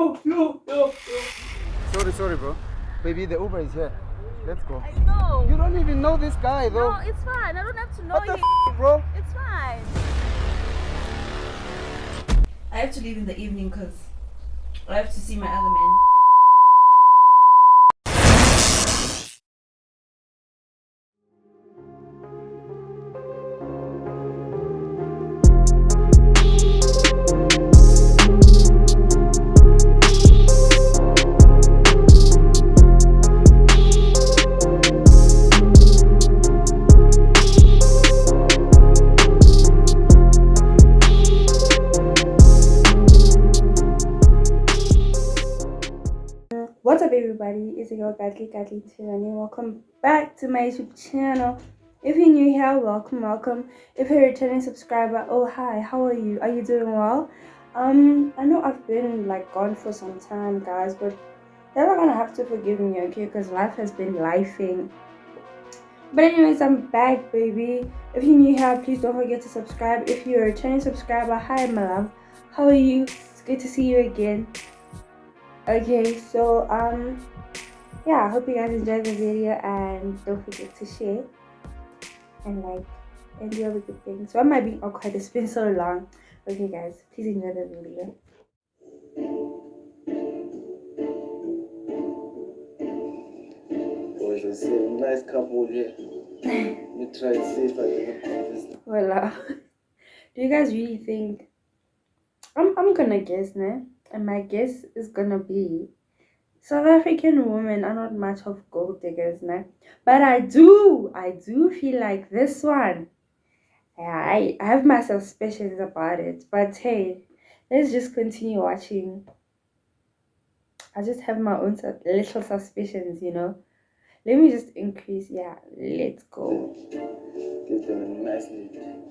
Yo. Sorry, bro. Baby, the Uber is here. Let's go. I know. You don't even know this guy, though. No, it's fine. I don't have to know What the you. bro? It's fine. I have to leave in the evening because I have to see my other man. What's up everybody, it's your girl Gadli Tiffany. Welcome back to my YouTube channel. If you're new here, welcome. If you're a returning subscriber, oh hi, how are you? Are you doing well? I know I've been gone for some time guys, but you're not gonna have to forgive me, okay? Because life has been lifing. But anyways, I'm back baby. If you're new here, please don't forget to subscribe. If you're a returning subscriber, hi my love, how are you? It's good to see you again. Okay, so yeah, I hope you guys enjoyed the video and don't forget to share and and do other good things. Why am I being awkward? It's been so long. Okay guys, please enjoy the video. Boys, I see a nice couple here. Let me try and see if I can convince them. Well, do you guys really think I'm gonna guess, ne? And my guess is gonna be South African women are not much of gold diggers, ne? But I do feel like this one. Yeah, I have my suspicions about it, but hey, let's just continue watching. I just have my own little suspicions, you know. Let me just increase. Yeah, let's go. Give them a nice lead.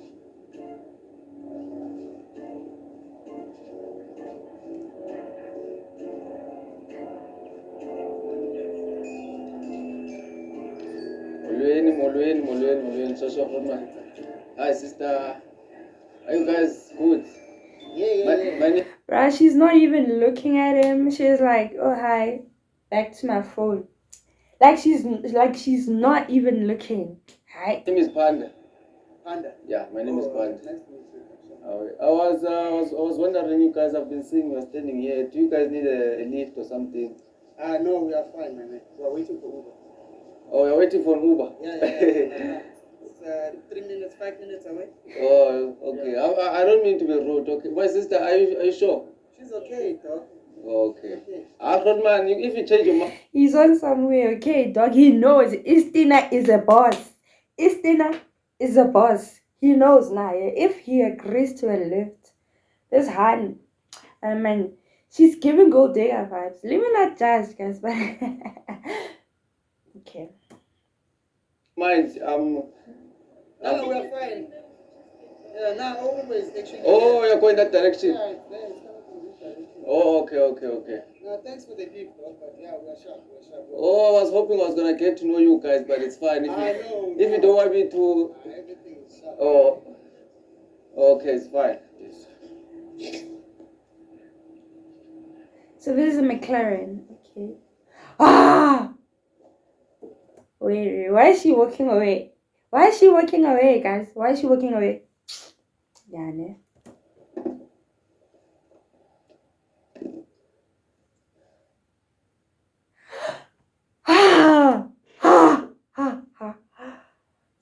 Molweni, Shosho Homa. Hi, sister. Are you guys good? Yeah. Right, she's not even looking at him. She's like, "Oh hi," back to my phone. She's not even looking. Hi. My name is Panda. Panda. Yeah, my name is Panda. Nice to meet you. I was wondering, you guys have been seeing you standing here. Do you guys need a lift or something? No, we are fine, my man. We are waiting for Uber. Oh, you're waiting for an Uber? Yeah. It's 3 minutes, 5 minutes away. Oh, okay. Yeah. I don't mean to be rude. Okay, my sister, are you sure? She's okay, dog. Okay. Man, if you change your mind. He's on somewhere, okay, dog. He knows Istina is a boss. Istina is a boss. He knows now. If he agrees to a lift, this hand, man, she's giving gold digger vibes. Let me not judge, guys, but okay. Mind, No, we're fine. Yeah, now always actually. Oh, you're going that direction. Yeah, it's coming from this direction. Oh, okay. No, thanks for the gift, dog, but yeah, we're sharp. Oh, I was hoping I was gonna get to know you guys, but it's fine. If you don't want me to. Everything is sharp. Oh, okay, it's fine. Yes. So this is a McLaren. Okay. Ah! Wait, why is she walking away? Why is she walking away, guys? Why is she walking away? Yeah, ne?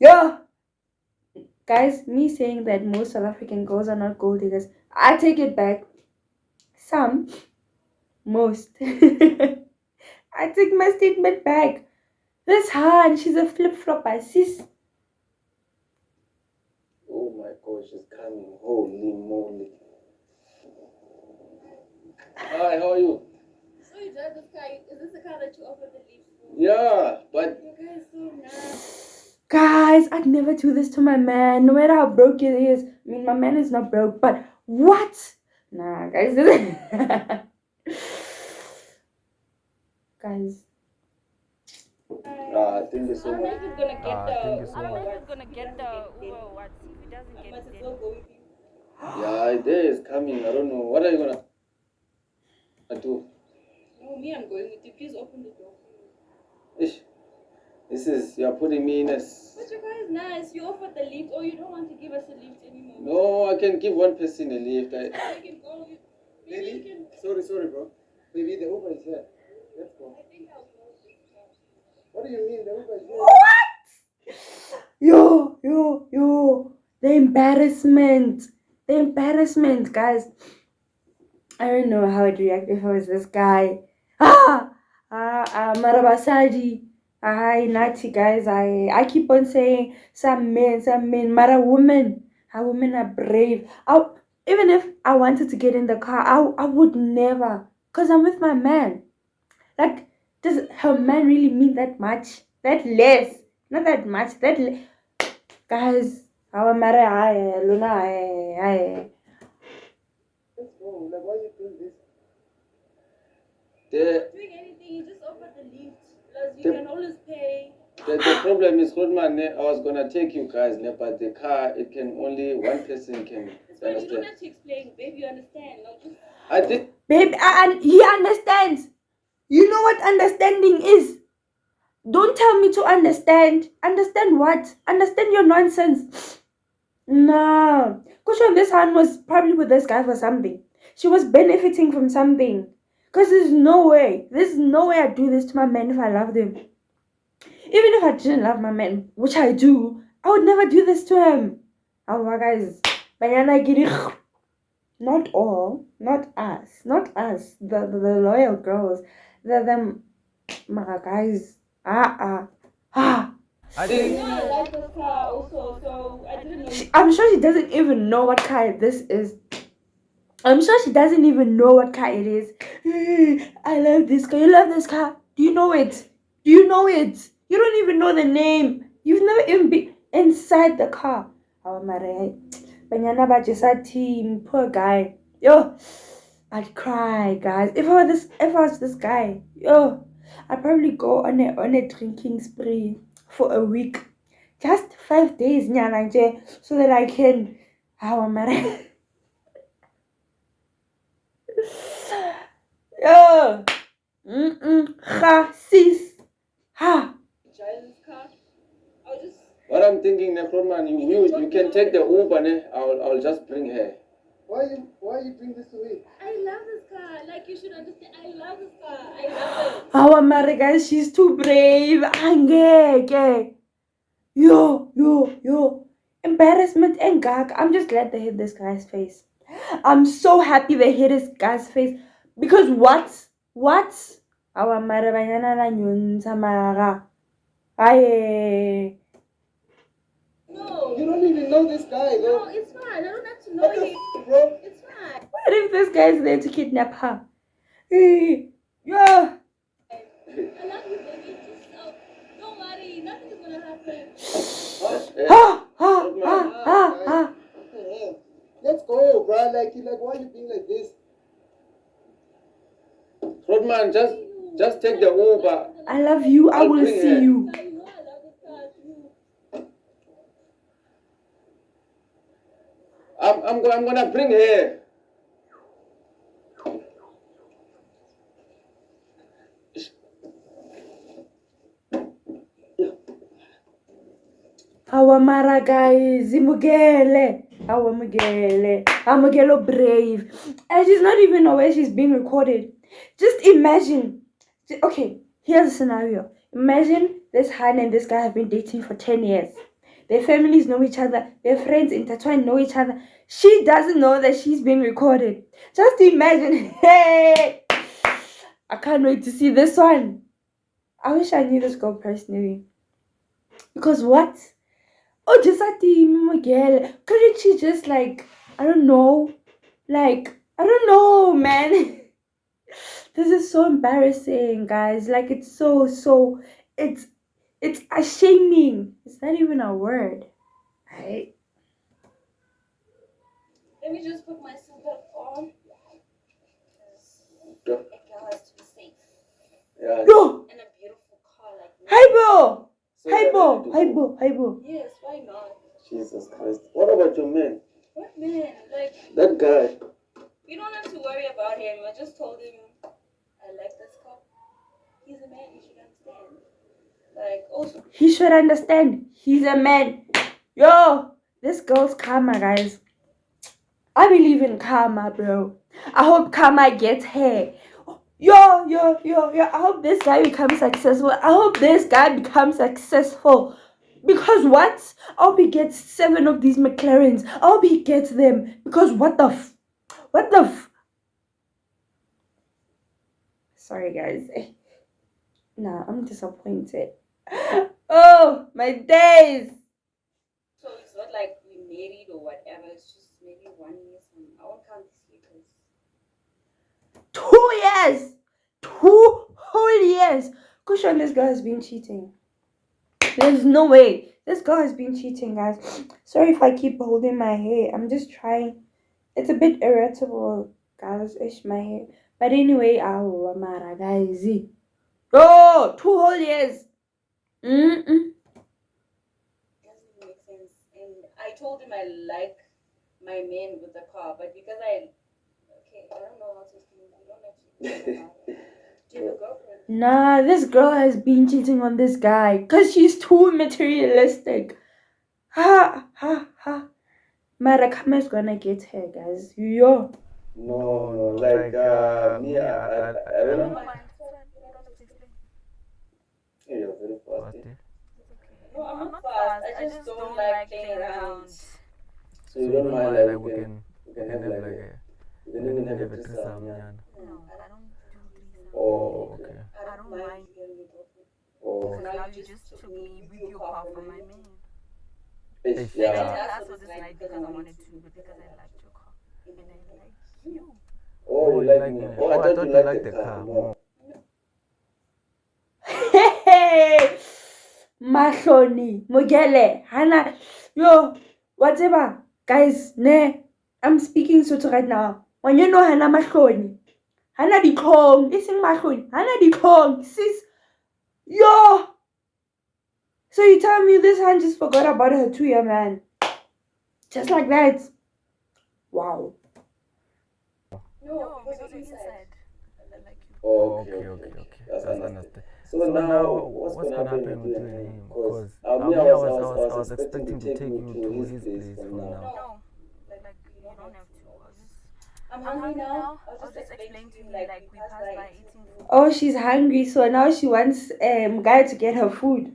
Yo! Guys, me saying that most South African girls are not gold diggers, I take it back. Some. Most. I take my statement back. This Han, she's a flip-flopper, sis. Oh my gosh, she's coming. Holy moly. Hi, how are you? So you drive this car? Is this the car that you offered the lift for? Yeah, but You guys so nice. Guys, I'd never do this to my man, no matter how broke it is. I mean, my man is not broke, but what? Nah, guys. Guys. Thank you so I don't know much. if he's gonna get thank you so I don't know much. if he's gonna get the Uber or what. If he doesn't get it, then Yeah, there is coming. I don't know. What are you gonna? I do. No, me, I'm going with you. Please open the door. Ish. You are putting me in a. But your car is nice. You offered the lift, or you don't want to give us a lift anymore. No, I can give one person a lift. You can go. Maybe you can. Sorry, bro. Baby, the Uber is here. Let's go. I think I'll go with this car. What do you mean the Uber is here? What? Yo. The embarrassment, guys. I don't know how I'd react if I was this guy. Marabasadi. Naughty guys. I keep on saying some men, Mara women. How women are brave. Even if I wanted to get in the car, I would never. Because I'm with my man. Like, does her man really mean that much? That less? Not that much. Guys, our Mara, Luna, Let's go. Like, why you doing this? The, Doing anything, you just offer the lift. Plus, you The- can always pay. the problem is, Rodman, I was gonna take you guys, but the car, it can only one person can It's fine. You don't understand. have to explain, babe. You understand. No, just. I did. Babe, and he understands. You know what understanding is? Don't tell me to understand. Understand what? Understand your nonsense. No. Kusho, this one was probably with this guy for something. She was benefiting from something. Because there's no way I'd do this to my man if I loved him. Even if I didn't love my man, which I do, I would never do this to him. Oh my guys. Not all, not us, the loyal girls, my guys, I think. I like this car also, so I didn't know. I'm sure she doesn't even know what car this is. I'm sure she doesn't even know what car it is. I love this car. You love this car? Do you know it? You don't even know the name. You've never even been inside the car. Oh my Banyana Bajisa team, poor guy. Yo, I'd cry, guys. If I was this guy, yo, I'd probably go on a drinking spree for a week. Just 5 days, nyana, so that I can. How am I? Yo, ha, sis, ha. Drive this car. I'll just. What I'm thinking, Rodman, you can take the Uber, ne? I'll just bring her. Why you doing this to me? I love this car. Like, you should understand. I love this car. I love it. How am I, guys? She's too brave. Angeke. Yo. Embarrassment and gag. I'm just glad they hit this guy's face. I'm so happy they hit this guy's face. Because what? Our Marabanyana Nyunsamara. Aye. No. You don't even know this guy, No, though. it's fine. I don't have to know What the you. bro? It's fine. What if this guy's there to kidnap her? Yeah. I love you, baby. Just don't worry. Nothing is gonna happen. Ha. What the hell? Let's go, bro. Like, why you being like this? Rodman, just take the Uber. I love you. I I'll will bring see her. you. You know I love this car too. I'm gonna bring her. Awamara guys, Amugelo brave. And she's not even aware she's being recorded. Just imagine. Okay, here's a scenario. Imagine this Han and this guy have been dating for 10 years. Their families know each other. Their friends intertwined know each other. She doesn't know that she's being recorded. Just imagine. Hey! I can't wait to see this one. I wish I knew this girl personally. Because what? Oh, just at the Miguel. Couldn't she just I don't know. I don't know, man. This is so embarrassing, guys. It's so it's ashaming. It's not even a word. Right? Let me just put my seatbelt on. Yeah. A girl has to be safe. Yeah. Yo! And a beautiful car like this. Hi, bro! So Hi, you're bro! ready to go. Hi, bro! Yes, why not? Jesus Christ. What about your man? What man? That guy. You don't have to worry about him. I just told him Like, also, He should understand. He's a man. Yo, this girl's karma, guys. I believe in karma, bro. I hope karma gets her. Yo. I hope this guy becomes successful. I hope this guy becomes successful. Because what? I hope he gets 7 of these McLarens. I hope he gets them. Because what the Sorry, guys. Nah, I'm disappointed. Oh, my days. so it's not like we married or whatever. It's just maybe 1 year. I won't count this year because 2 years. 2 whole years. Cushion, this girl has been cheating. There's no way. This girl has been cheating, guys. Sorry if I keep holding my hair. I'm just trying. It's a bit irritable, guys. It's my hair. But anyway, Mara, guys. Oh, 2 whole years. it doesn't make sense. And I told him I like my man with the car, but because I don't know how to explain. I don't actually know about it. Do you have a girlfriend? Nah, this girl has been cheating on this guy because she's too materialistic. Ha. Mara Kama's gonna get her, guys. Yo. No, like me, I don't know. You're very fast. No, I'm not fast. I just don't like playing around. So you don't mind like we can have like we can even have a threesome, yeah. No, I don't do threesome. Oh, okay. I don't mind hearing your girlfriend. Oh, Because now you just took me with your car from my man. ish, I yeah. didn't ask for this night because I wanted to, but because I liked your car. And I like you. Oh, you like me? Oh, I thought you liked the car more. Hey, Mahloni, Mogele, Hana, yo, whatever, guys, ne, I'm speaking Sotho right now. When you know Hana Mahloni, Hana di Kong, isn't Mahloni, Hana di Kong, sis, yo. So you tell me this hand just forgot about her 2-year man, just like that. Wow. No, because you're inside. I like you. Oh, okay. That's understood. So now, what's gonna happen with you and him? Because me, I was expecting to take you to his place from now. No, like you don't have to. I'm hungry now. I'll just explain to you like we passed by eating food. Oh, she's hungry, so now she wants guy to get her food.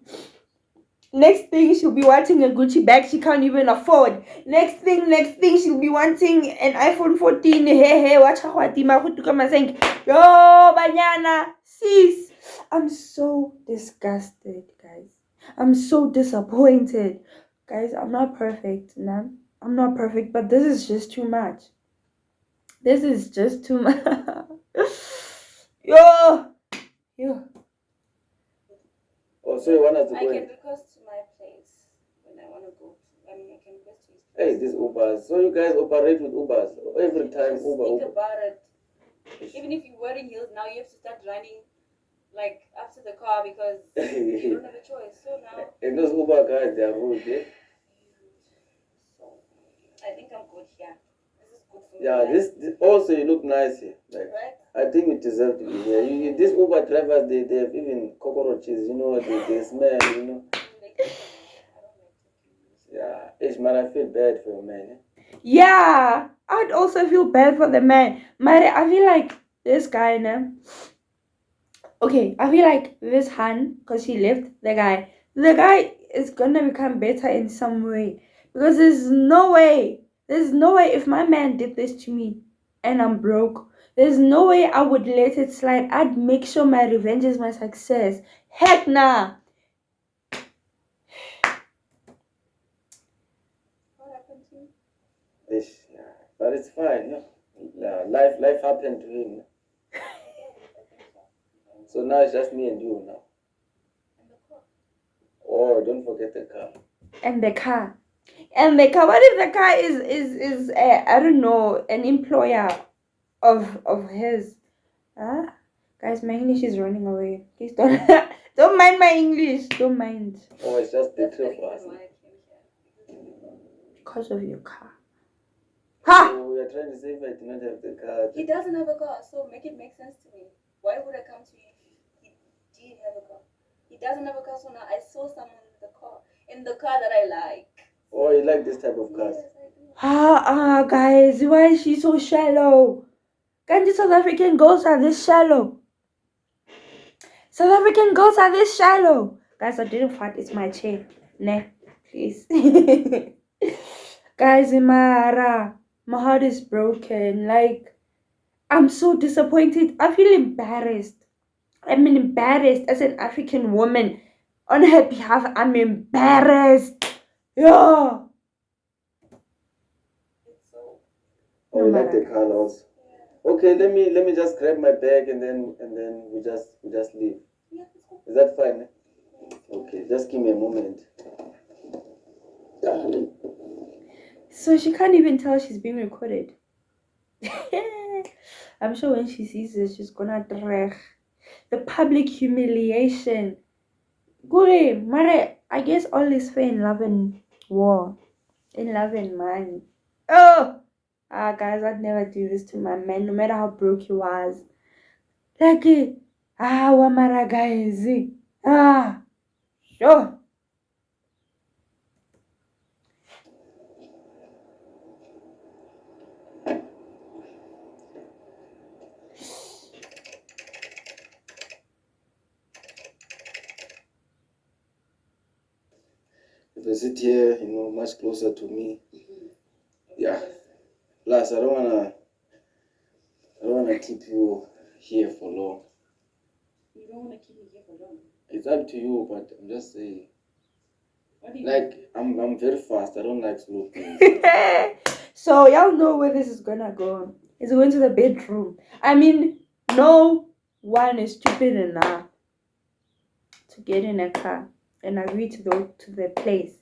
Next thing, she'll be wanting a Gucci bag she can't even afford. Next thing, she'll be wanting an iPhone 14. Hey, watch how saying, yo, banyana, sis. I'm so disgusted, guys. I'm so disappointed. Guys, I'm not perfect, nah. I'm not perfect, but this is just too much. This is just too much. Yo. Oh, so you want us to I go can in? request to my place when I want to go. I mean, I can request to his place. Hey, these Ubers. So you guys operate with Ubers every time? Just Uber. think about it. Even if you're wearing heels now, you have to start running like after the car because you don't have a choice. So now, And those Uber guys, they are rude, eh? so I think I'm good here. This is good for me. Yeah, this also you look nice here. Like, right? I think you deserve to be here. These Uber drivers, they have even cockroaches, you know, they smell, you know. Yeah, Ishmael, I feel bad for you, man. Eh? Yeah, I'd also feel bad for the man. Mare, I feel like this guy, no? Okay, I feel like this Han, because he left the guy is gonna become better in some way. Because there's no way if my man did this to me and I'm broke, there's no way I would let it slide. I'd make sure my revenge is my success. Heck nah. What happened to you? Yeah. But it's fine, no? Yeah, life happened to him. So now it's just me and you now. And the car. Oh, don't forget the car. And the car. What if the car is I don't know, an employer of his? Huh? Guys, my English is running away. Please don't don't mind my English. Don't mind. Oh, it's just the That's the three of us. reason why I came here. Because of your car. Ha! So we are trying to say if I do not have the car. He doesn't have a car, so make it make sense to me. Why would I come to you if he did have a car? He doesn't have a car, so now I saw someone in the car that I like. Oh, you like this type of cars? Yes, I do. Guys, why is she so shallow? Can't the South African girls are this shallow? South African girls are this shallow. Guys, I didn't fart. It's my chair. Nah, please. Guys, my heart is broken. Like, I'm so disappointed. I feel embarrassed. I'm embarrassed as an African woman. On her behalf, I'm embarrassed. Yeah. Oh, you like the colors? Okay, let me just grab my bag and then we just leave. Yeah, let's go. Is that fine? Okay, just give me a moment. So she can't even tell she's being recorded. I'm sure when she sees this, she's gonna drag. The public humiliation. Gore, Mare, I guess all is fair in love and war. In love and money. Oh! Guys, I'd never do this to my man, no matter how broke he was. Like, Wamara guys. Sure. If I sit here, much closer to me. Yeah. Plus, I don't wanna keep you here for long. You don't want to keep me here for long. It's up to you, but I'm just saying. What do you Like, I'm very fast. I don't like slow things. So y'all know where this is gonna go. It's going to the bedroom. I mean, no one is stupid enough to get in a car and agree to the place,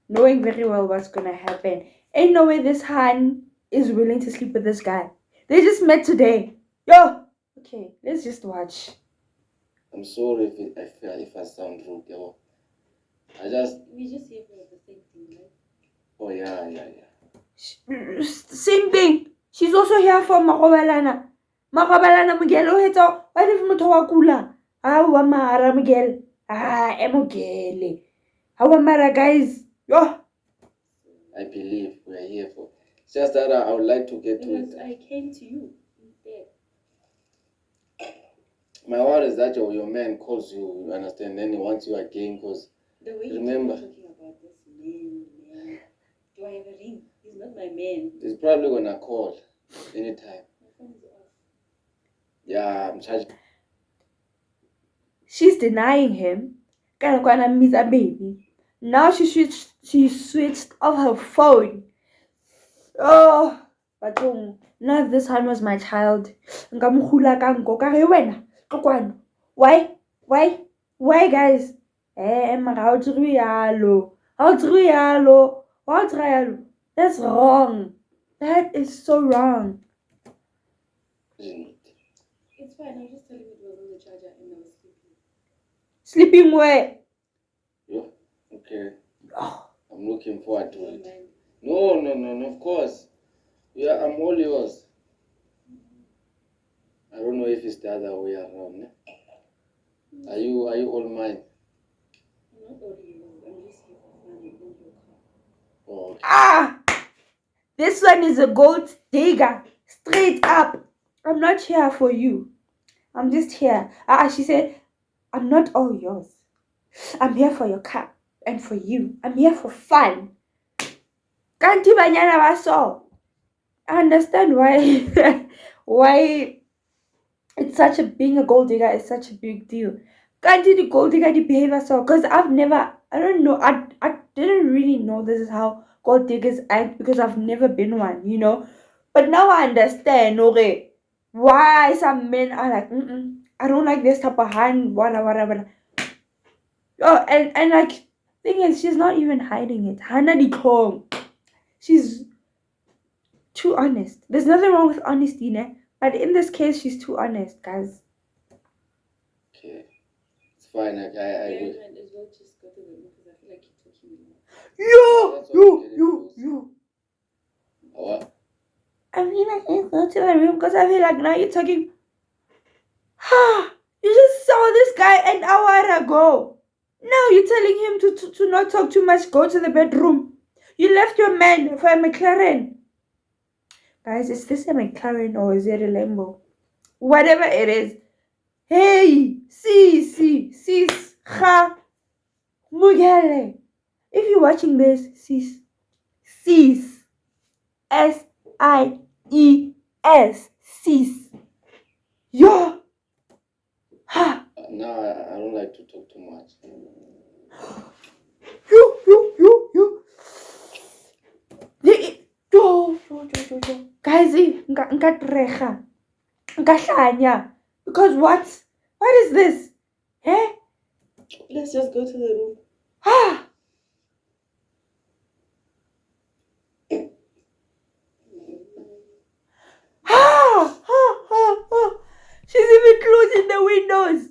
knowing very well what's gonna happen. Ain't no way this Han is willing to sleep with this guy. They just met today. Yo! Okay, let's just watch. I'm sorry if I sound rude, yo. We just here for the same thing, right? Oh yeah. Same thing. She's also here for Marobalana. Marobalana Miguel Oheto. What if Mutowa Kula? Mara Miguel. Emogele. Mara guys. Yo. I believe we are here for. It's just that I would like to get to Because it. I came to you instead. My worry is that your man calls you understand, then he wants you again because The way remember. you're talking about this man. Do I have a ring? He's not my man. He's probably gonna call anytime. My phone is off. Yeah, I'm charging. She's denying him. Kana miss a baby. Now she switched off her phone. Oh, but now if this Han was my child, why guys? That's wrong. That is so wrong. It's fine. I just tell him it was on the charger and I was sleeping. Sleeping where? Yeah, okay. Oh. I'm looking forward to Don't it. mind. No, of course. Yeah, I'm all yours. I don't know if it's the other way around. Eh? Are you all mine? I'm not all yours. I'm just here for fun in your car. Oh, okay. This one is a gold digger. Straight up. I'm not here for you. I'm just here. She said, I'm not all yours. I'm here for your car and for you. I'm here for fun. Kanti banyana baso. I understand why it's such being a gold digger is such a big deal. Kanti the gold digger the behavior so because I don't know. I didn't really know this is how gold diggers act because I've never been one. But now I understand, okay, why some men are like, I don't like this type of hand, whatever. Oh, and like, thing is, she's not even hiding it. Hannah Dikong. She's too honest. There's nothing wrong with honesty, but in this case, she's too honest, guys. Okay. It's fine. I will. And as well, just go to the room because I feel like you're talking more. You. What? I mean, I can't go to the room because I feel like now you're talking. You just saw this guy an hour ago. Now you're telling him to not talk too much, go to the bedroom. You left your man for a McLaren. Guys, is this a McLaren or is it a Lambo? Whatever it is. Hey, sis, ha, mugele. If you're watching this, sis, S-I-E-S, sis. Yo, ha. No, I don't like to talk too much. You. Guys, nka trega. Nka hlanya. Because what? What is this? Eh? Let's just go to the room. Ah. She's even closing the windows.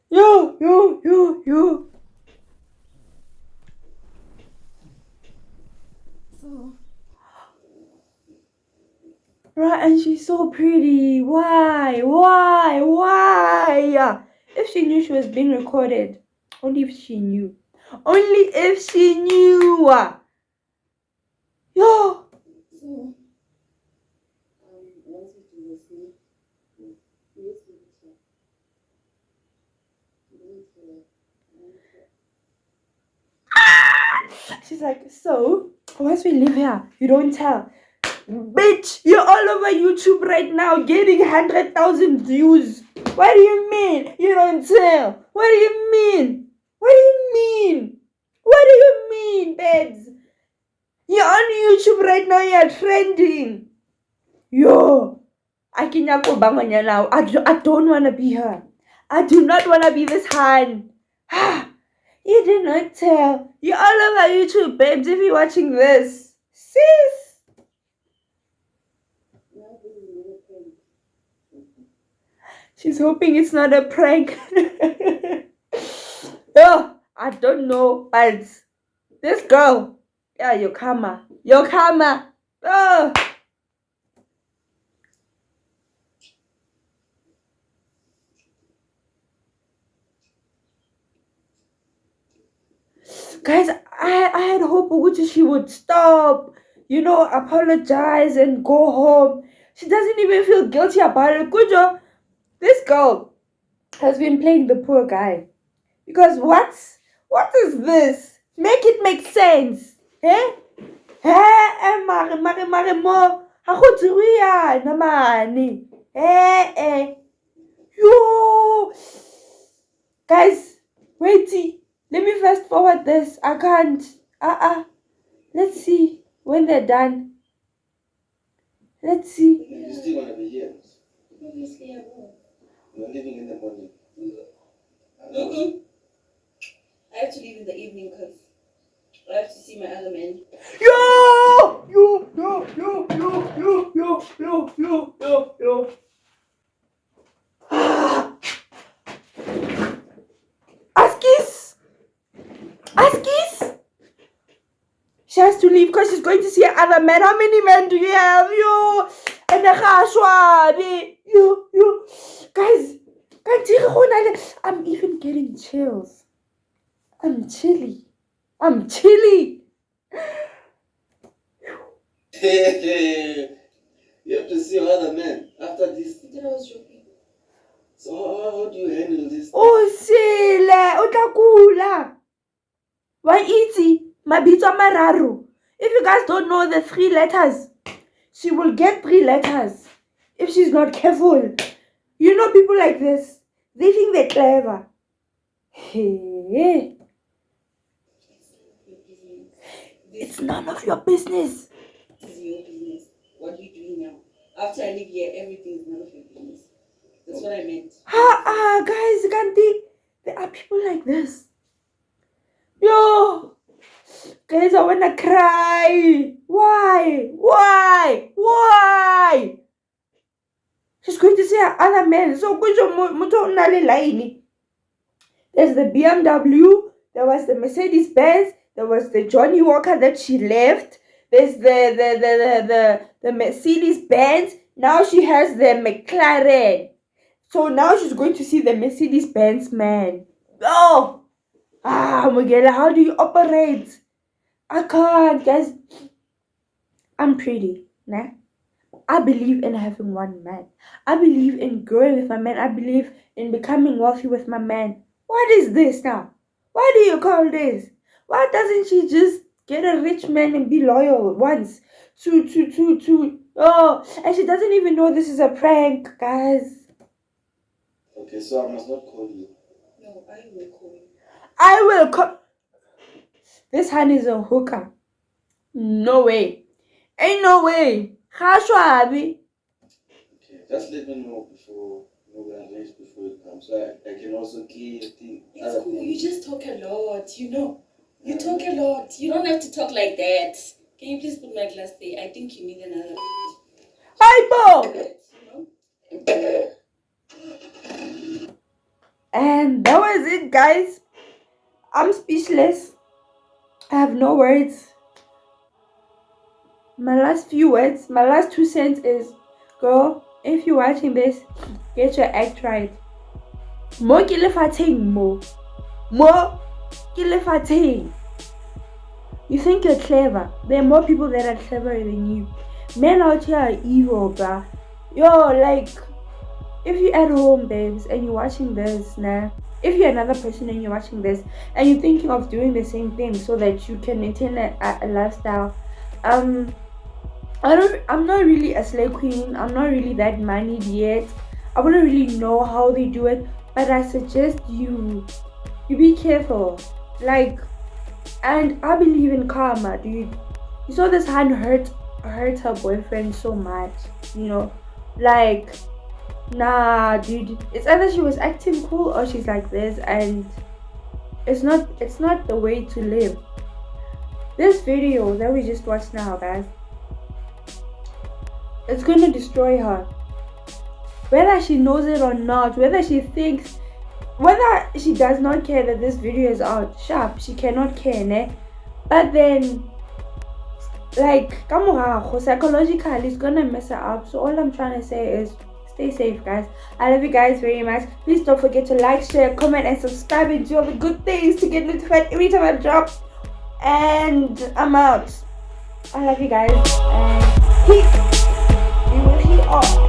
Yo. Right, and she's so pretty. Why? If she knew she was being recorded. Only if she knew. Yo. So, once you do this, you She's like, so once we live here, you don't tell. Bitch, you're all over YouTube right now getting 100,000 views. What do you mean you don't tell? What do you mean, babes? You're on YouTube right now, you're trending. Yo, I don't want to be her. I do not want to be this hand. You did not tell. You're all over YouTube, babes, if you're watching this. Sis. She's hoping it's not a prank. Oh, I don't know, but this girl, yeah, your karma. Oh. Guys, I had hope she would stop, apologize and go home. She doesn't even feel guilty about it. Kujo, this girl has been playing the poor guy. Because what is this? Make it make sense. Mare mo. Ha go tsiriya na mane. Yo. Guys, wait. Let me fast forward this. I can't. Let's see when they're done. Let's see. You still want to be here? obviously I will. You're leaving in the morning. I have to leave in the evening because I have to see my other man. Yo. Askis. She has to leave because she's going to see other men. How many men do you have? Yo. And yo. Guys. I'm even getting chills. I'm chilly. You have to see other men after this. I was joking. So how do you handle this? Oh, sile. Utakula. Why iti? Mabito mararu. If you guys don't know the 3 letters, she will get 3 letters if she's not careful. You know people like this, they think they're clever. Hey. It's none of your business. This is your business. What are you doing now? After I leave here, everything is none of your business. That's what I meant. Guys, Gandhi, there are people like this. Yo, guys, I wanna cry. Why? She's going to see her other men. So, there's the BMW, there was the Mercedes Benz, there was the Johnny Walker that she left. There's the Mercedes Benz. Now she has the McLaren. So now she's going to see the Mercedes-Benz man. Oh! Mugela, how do you operate? I can't, guys. I'm pretty, nah? I believe in having one man. I believe in growing with my man. I believe in becoming wealthy with my man. What is this now? Why do you call this? Why doesn't she just get a rich man and be loyal once? Oh, and she doesn't even know this is a prank, guys. Okay, so I must not call you. No, I will call you. I will call. This hand is a hooker. No way. Ain't no way. Khashwabi. Okay, just let me know before arrange before it comes. So I can also clear things. It's cool. You just talk a lot, you know. You talk a lot. You don't have to talk like that. Can you please put my glass there? I think you need another. Hypo. You know? And that was it, guys. I'm speechless. I have no words. My last few words, my last 2 cents is, girl, if you're watching this, get your act right. Mo ke lefatsheng mo. Mo ke lefatsheng. You think you're clever. There are more people that are cleverer than you. Men out here are evil, bruh. Yo, like, if you're at home, babes, and you're watching this, nah. If you're another person and you're watching this, and you're thinking of doing the same thing so that you can maintain a lifestyle, I'm not really a slave queen. I'm not really that moneyed yet. I wouldn't really know how they do it, but I suggest you be careful. Like, and I believe in karma, dude. You saw this hand hurt her boyfriend so much, you know, like, nah, dude. It's either she was acting cool or she's like this, and it's not the way to live. This video that we just watched now, guys, it's gonna destroy her. Whether she knows it or not, whether she does not care that this video is out, sharp, she cannot care, ne? But then, like, psychologically, it's gonna mess her up. So all I'm trying to say is, stay safe, guys. I love you guys very much. Please don't forget to like, share, comment, and subscribe, and do all the good things to get notified every time I drop. And I'm out. I love you guys, and peace. You will hear all.